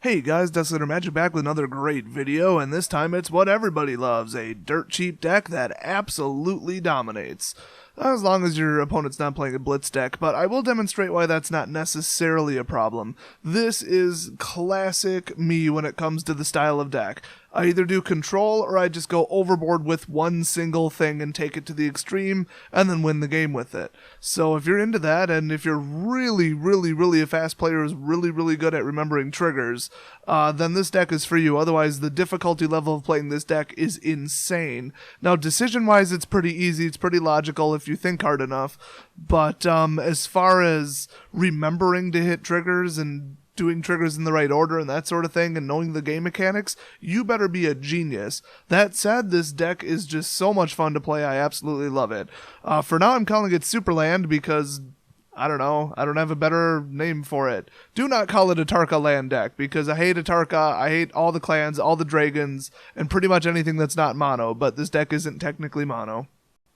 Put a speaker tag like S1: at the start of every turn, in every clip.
S1: Hey guys, Desolator Magic back with another great video, and this time it's what everybody loves, a dirt cheap deck that absolutely dominates. As long as your opponent's not playing a blitz deck, but I will demonstrate why that's not necessarily a problem. This is classic me when it comes to the style of deck. I either do control or I just go overboard with one single thing and take it to the extreme and then win the game with it. So if you're into that, and if you're really a fast player who's really good at remembering triggers, then this deck is for you. Otherwise, the difficulty level of playing this deck is insane. Now, decision-wise, it's pretty easy. It's pretty logical if you think hard enough. But as far as remembering to hit triggers and doing triggers in the right order and that sort of thing and knowing the game mechanics, you better be a genius. That said, this deck is just so much fun to play. I absolutely love it. For now, I'm calling it Superland because, I don't know, I don't have a better name for it. Do not call it a Tarka land deck because I hate a Tarka, I hate all the clans, all the dragons, and pretty much anything that's not mono, but this deck isn't technically mono.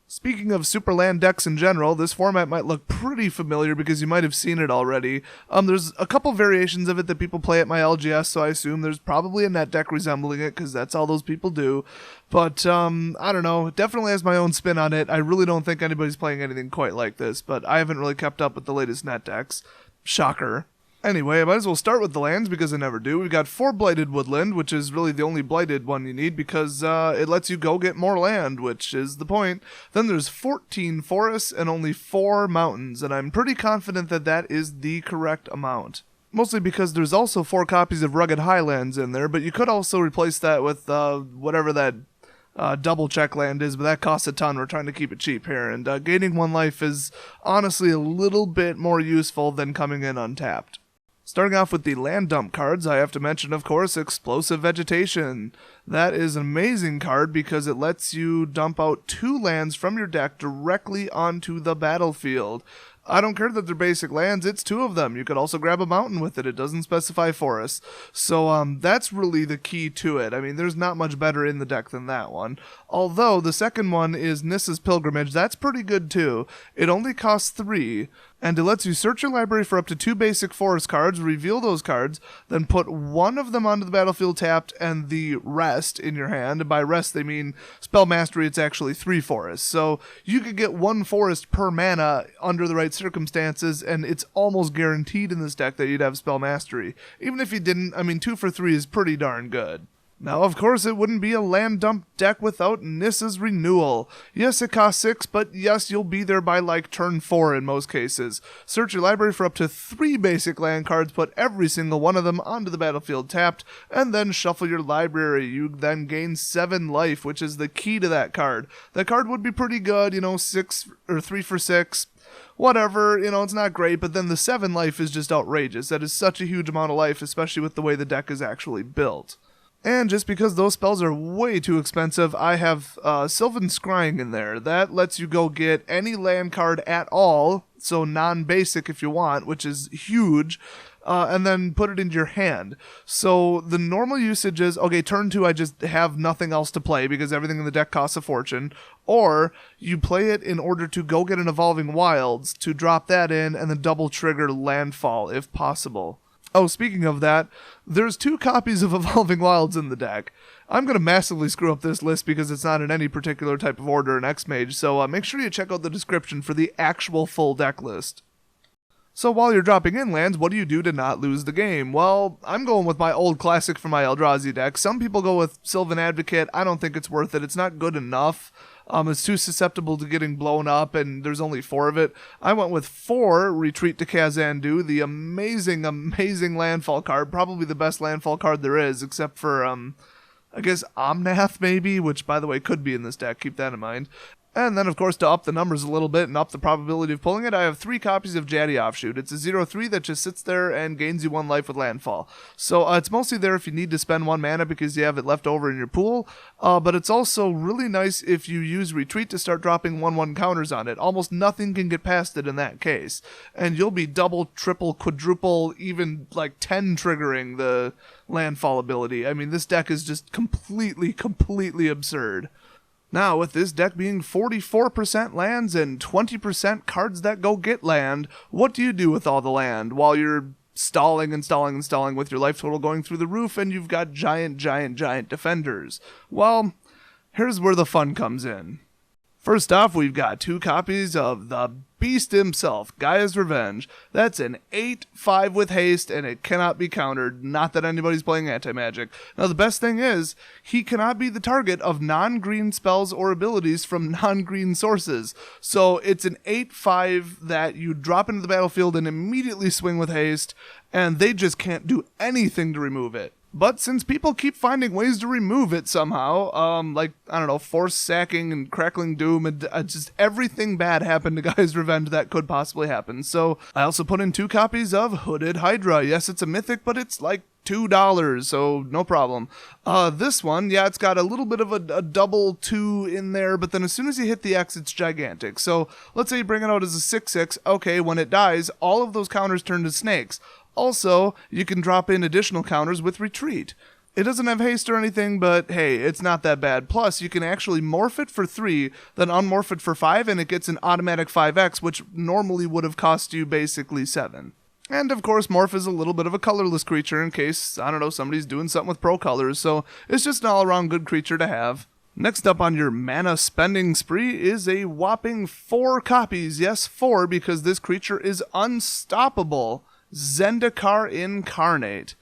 S1: Speaking of Superland decks in general, this format might look pretty familiar because you might have seen it already. There's a couple variations of it that people play at my LGS, so I assume there's probably a net deck resembling it because that's all those people do. But, I don't know, it definitely has my own spin on it. I really don't think anybody's playing anything quite like this, but I haven't really kept up with the latest net decks. Shocker. Anyway, I might as well start with the lands because I never do. We've got 4 Blighted Woodland, which is really the only Blighted one you need because it lets you go get more land, which is the point. Then there's 14 forests and only 4 mountains, and I'm pretty confident that that is the correct amount. Mostly because there's also 4 copies of Rugged Highlands in there, but you could also replace that with whatever that double check land is, but that costs a ton. We're trying to keep it cheap here, and gaining 1 life is honestly a little bit more useful than coming in untapped. Starting off with the land dump cards, I have to mention, of course, Explosive Vegetation. That is an amazing card because it lets you dump out 2 lands from your deck directly onto the battlefield. I don't care that they're basic lands, it's 2 of them. You could also grab a mountain with it. It doesn't specify forests. So that's really the key to it. I mean, there's not much better in the deck than that one. Although the second one is Nissa's Pilgrimage. That's pretty good too. It only costs 3. And it lets you search your library for up to 2 basic forest cards, reveal those cards, then put 1 of them onto the battlefield tapped and the rest in your hand. And by rest, they mean spell mastery, it's actually 3 forests. So you could get 1 forest per mana under the right circumstances, and it's almost guaranteed in this deck that you'd have spell mastery. Even if you didn't, I mean, 2 for 3 is pretty darn good. Now, of course, it wouldn't be a land dump deck without Nissa's Renewal. Yes, it costs 6, but yes, you'll be there by like turn 4 in most cases. Search your library for up to 3 basic land cards, put every single one of them onto the battlefield tapped, and then shuffle your library. You then gain 7 life, which is the key to that card. That card would be pretty good, 6 or 3 for 6. Whatever, it's not great, but then the 7 life is just outrageous. That is such a huge amount of life, especially with the way the deck is actually built. And just because those spells are way too expensive, I have Sylvan Scrying in there. That lets you go get any land card at all, so non-basic if you want, which is huge, and then put it into your hand. So the normal usage is, okay, turn 2 I just have nothing else to play because everything in the deck costs a fortune, or you play it in order to go get an Evolving Wilds to drop that in and then double trigger landfall if possible. Oh, speaking of that, there's 2 copies of Evolving Wilds in the deck. I'm going to massively screw up this list because it's not in any particular type of order in X-Mage, so make sure you check out the description for the actual full deck list. So while you're dropping in lands, what do you do to not lose the game? Well, I'm going with my old classic for my Eldrazi deck. Some people go with Sylvan Advocate. I don't think it's worth it. It's not good enough. It's too susceptible to getting blown up, and there's only 4 of it. I went with 4 Retreat to Kazandu, the amazing landfall card, probably the best landfall card there is, except for, I guess Omnath maybe, which by the way could be in this deck, keep that in mind. And then, of course, to up the numbers a little bit and up the probability of pulling it, I have 3 copies of Jaddi Offshoot. It's a 0/3 that just sits there and gains you 1 life with landfall. So it's mostly there if you need to spend 1 mana because you have it left over in your pool, but it's also really nice if you use Retreat to start dropping 1/1 counters on it. Almost nothing can get past it in that case. And you'll be double, triple, quadruple, even like 10 triggering the landfall ability. I mean, this deck is just completely absurd. Now, with this deck being 44% lands and 20% cards that go get land, what do you do with all the land? While you're stalling and stalling and stalling with your life total going through the roof, and you've got giant defenders. Well, here's where the fun comes in. First off, we've got 2 copies of the Beast himself, Gaea's Revenge. That's an 8/5 with haste, and it cannot be countered. Not that anybody's playing anti-magic. Now, the best thing is, he cannot be the target of non-green spells or abilities from non-green sources. So it's an 8/5 that you drop into the battlefield and immediately swing with haste, and they just can't do anything to remove it. But since people keep finding ways to remove it somehow, like, I don't know, Force Sacking and Crackling Doom, and just everything bad happened to Gaea's Revenge that could possibly happen. So I also put in 2 copies of Hooded Hydra. Yes, it's a mythic, but it's like $2, so no problem. This one, yeah, it's got a little bit of a double 2 in there, but then as soon as you hit the X, it's gigantic. So let's say you bring it out as a 6/6. Okay, when it dies, all of those counters turn to snakes. Also, you can drop in additional counters with Retreat. It doesn't have haste or anything, but hey, it's not that bad. Plus, you can actually morph it for 3, then unmorph it for 5, and it gets an automatic 5x, which normally would have cost you basically 7. And of course, morph is a little bit of a colorless creature in case, I don't know, somebody's doing something with pro colors, so it's just an all-around good creature to have. Next up on your mana spending spree is a whopping 4 copies. Yes, 4, because this creature is unstoppable. Zendikar Incarnate.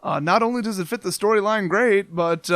S1: Not only does it fit the storyline great, but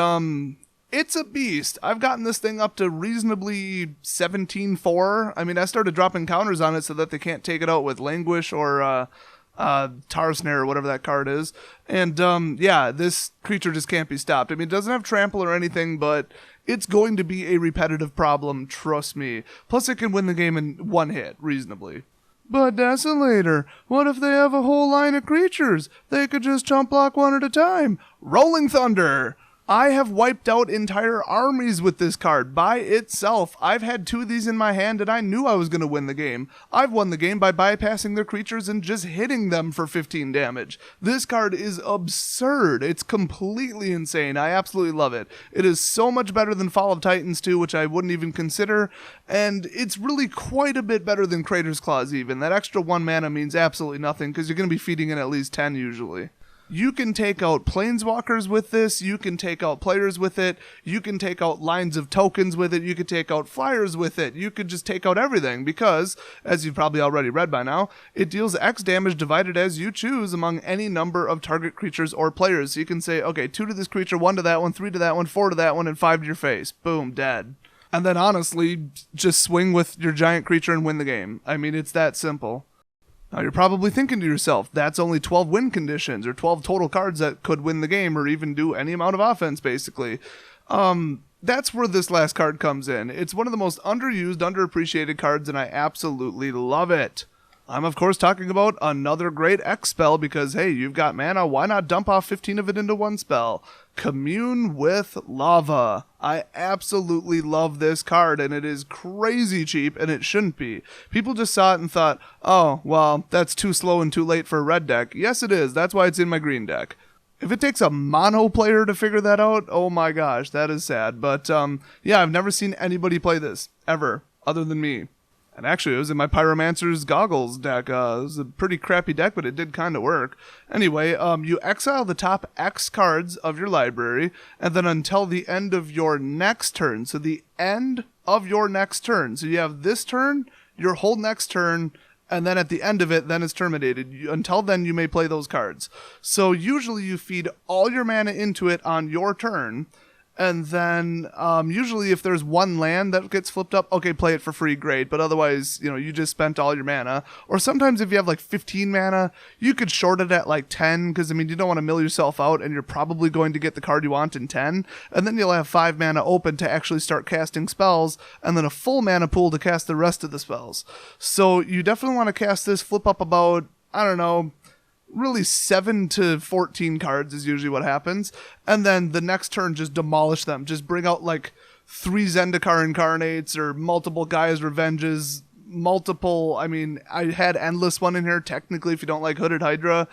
S1: it's a beast. I've gotten this thing up to reasonably 17/4. I mean, I started dropping counters on it so that they can't take it out with Languish or Tar Snare or whatever that card is. And yeah, this creature just can't be stopped. I mean, it doesn't have trample or anything, but it's going to be a repetitive problem, trust me. Plus, it can win the game in 1 hit, reasonably. But Desolator, what if they have a whole line of creatures? They could just chump block 1 at a time. Rolling Thunder! I have wiped out entire armies with this card by itself. I've had 2 of these in my hand and I knew I was going to win the game. I've won the game by bypassing their creatures and just hitting them for 15 damage. This card is absurd. It's completely insane. I absolutely love it. It is so much better than Fall of Titans 2, which I wouldn't even consider, and it's really quite a bit better than Crater's Claws even. That extra 1 mana means absolutely nothing because you're going to be feeding in at least 10 usually. You can take out planeswalkers with this, you can take out players with it, you can take out lines of tokens with it, you could take out flyers with it, you could just take out everything because, as you've probably already read by now, it deals X damage divided as you choose among any number of target creatures or players. So you can say, okay, 2 to this creature, 1 to that one, 3 to that one, 4 to that one, and 5 to your face. Boom, dead. And then honestly, just swing with your giant creature and win the game. I mean, it's that simple. Now you're probably thinking to yourself, that's only 12 win conditions, or 12 total cards that could win the game, or even do any amount of offense, basically. That's where this last card comes in. It's one of the most underused, underappreciated cards, and I absolutely love it. I'm of course talking about another great X spell, because hey, you've got mana, why not dump off 15 of it into 1 spell? Commune with Lava. I absolutely love this card, and it is crazy cheap, and it shouldn't be. People just saw it and thought, oh, well, that's too slow and too late for a red deck. Yes, it is. That's why it's in my green deck. If it takes a mono player to figure that out, oh my gosh, that is sad. But yeah, I've never seen anybody play this, ever, other than me. And actually, it was in my Pyromancer's Goggles deck. It was a pretty crappy deck, but it did kind of work. Anyway, you exile the top X cards of your library, and then until the end of your next turn. So the end of your next turn. So you have this turn, your whole next turn, and then at the end of it, then it's terminated. Until then, you may play those cards. So usually you feed all your mana into it on your turn. And then usually if there's 1 land that gets flipped up, okay, play it for free, great. But otherwise, you know, you just spent all your mana. Or sometimes if you have like 15 mana, you could short it at like 10, because I mean, you don't want to mill yourself out, and you're probably going to get the card you want in 10. And then you'll have 5 mana open to actually start casting spells, and then a full mana pool to cast the rest of the spells. So you definitely want to cast this, flip up about, I don't know, really 7 to 14 cards is usually what happens, and then the next turn just demolish them. Just bring out like 3 Zendikar Incarnates or multiple Gaea's Revenges, multiple, I mean, I had Endless one in here technically if you don't like Hooded Hydra.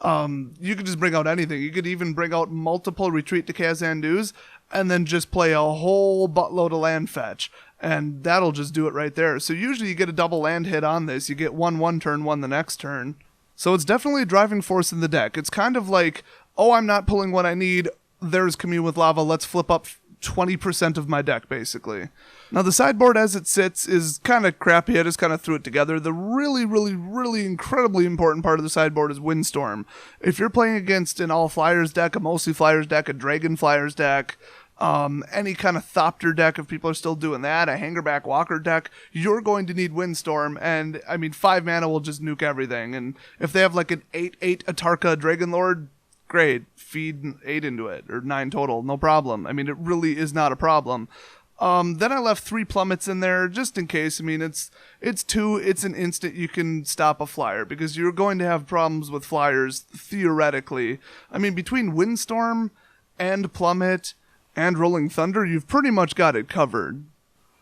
S1: You could just bring out anything. You could even bring out multiple Retreat to Kazandus and then just play a whole buttload of land fetch, and that'll just do it right there. So usually you get a double land hit on this. You get 1 turn, 1 the next turn. So it's definitely a driving force in the deck. It's kind of like, oh, I'm not pulling what I need, there's Commune with Lava, let's flip up 20% of my deck, basically. Now, the sideboard as it sits is kind of crappy. I just kind of threw it together. The really incredibly important part of the sideboard is Windstorm. If you're playing against an all-flyers deck, a mostly flyers deck, a dragon flyers deck, any kind of Thopter deck, if people are still doing that, a Hangerback Walker deck, you're going to need Windstorm, and, I mean, 5 mana will just nuke everything. And if they have, like, an 8/8 Atarka Dragonlord, great, feed 8 into it, or 9 total, no problem. I mean, it really is not a problem. Then I left 3 Plummets in there, just in case. I mean, it's an instant you can stop a flyer, because you're going to have problems with flyers, theoretically. I mean, between Windstorm and Plummet and Rolling Thunder, you've pretty much got it covered.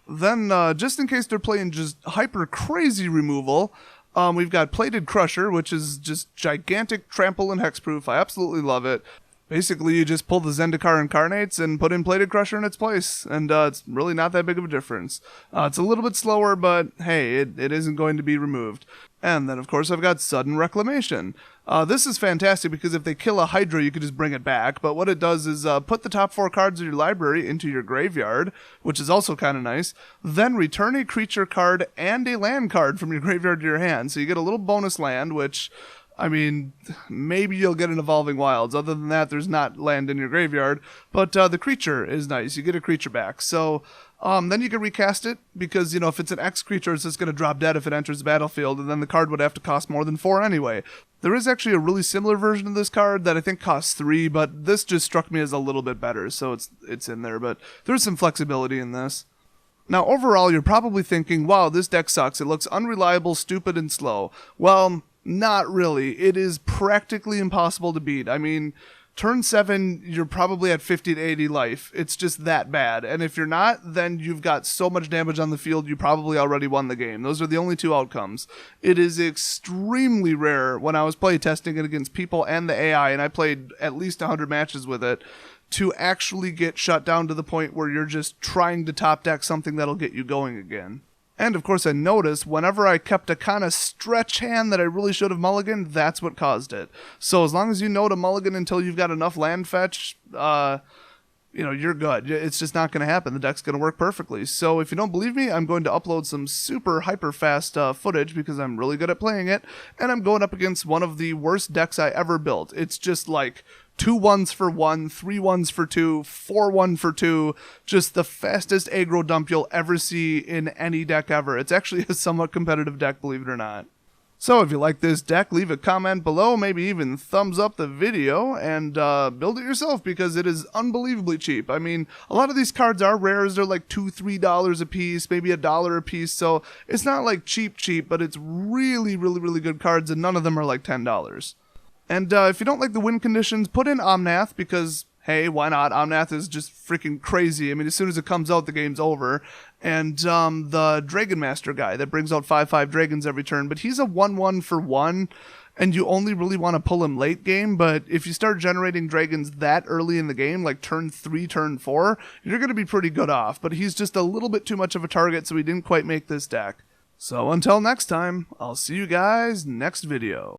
S1: Then, just in case they're playing just hyper crazy removal, we've got Plated Crusher, which is just gigantic trample and hexproof. I absolutely love it. Basically, you just pull the Zendikar Incarnates and put in Plated Crusher in its place, and it's really not that big of a difference. It's a little bit slower, but hey, it isn't going to be removed. And then, of course, I've got Sudden Reclamation. This is fantastic because if they kill a Hydra, you can just bring it back, but what it does is put the top 4 cards of your library into your graveyard, which is also kind of nice, then return a creature card and a land card from your graveyard to your hand, so you get a little bonus land, which, I mean, maybe you'll get an Evolving Wilds. Other than that, there's not land in your graveyard. But the creature is nice. You get a creature back. So then you can recast it, because, you know, if it's an X creature, it's just going to drop dead if it enters the battlefield, and then the card would have to cost more than 4 anyway. There is actually a really similar version of this card that I think costs 3, but this just struck me as a little bit better, so it's in there. But there's some flexibility in this. Now, overall, you're probably thinking, wow, this deck sucks. It looks unreliable, stupid, and slow. Well, not really. It is practically impossible to beat. I mean, turn 7, you're probably at 50 to 80 life. It's just that bad. And if you're not, then you've got so much damage on the field, you probably already won the game. Those are the only 2 outcomes. It is extremely rare when I was playtesting it against people and the AI, and I played at least 100 matches with it, to actually get shut down to the point where you're just trying to top deck something that'll get you going again. And of course I noticed whenever I kept a kind of stretch hand that I really should have mulliganed, that's what caused it. So as long as you know to mulligan until you've got enough land fetch, you know, you're good. It's just not going to happen. The deck's going to work perfectly. So if you don't believe me, I'm going to upload some super hyper fast footage, because I'm really good at playing it, and I'm going up against one of the worst decks I ever built. It's just like 2 1s for 1, 3 1s for 2, 4 1 for 2, just the fastest aggro dump you'll ever see in any deck ever. It's actually a somewhat competitive deck, believe it or not. So if you like this deck, leave a comment below, maybe even thumbs up the video, and build it yourself, because it is unbelievably cheap. I mean, a lot of these cards are rares. They're like $2-3 a piece, maybe $1 a piece, so it's not like cheap, but it's really good cards, and none of them are like $10. And if you don't like the win conditions, put in Omnath, because, hey, why not? Omnath is just freaking crazy. I mean, as soon as it comes out, the game's over. And the Dragon Master guy that brings out 5/5 dragons every turn, but he's a 1/1 for 1, and you only really want to pull him late game. But if you start generating dragons that early in the game, like turn 3, turn 4, you're going to be pretty good off. But he's just a little bit too much of a target, so he didn't quite make this deck. So until next time, I'll see you guys next video.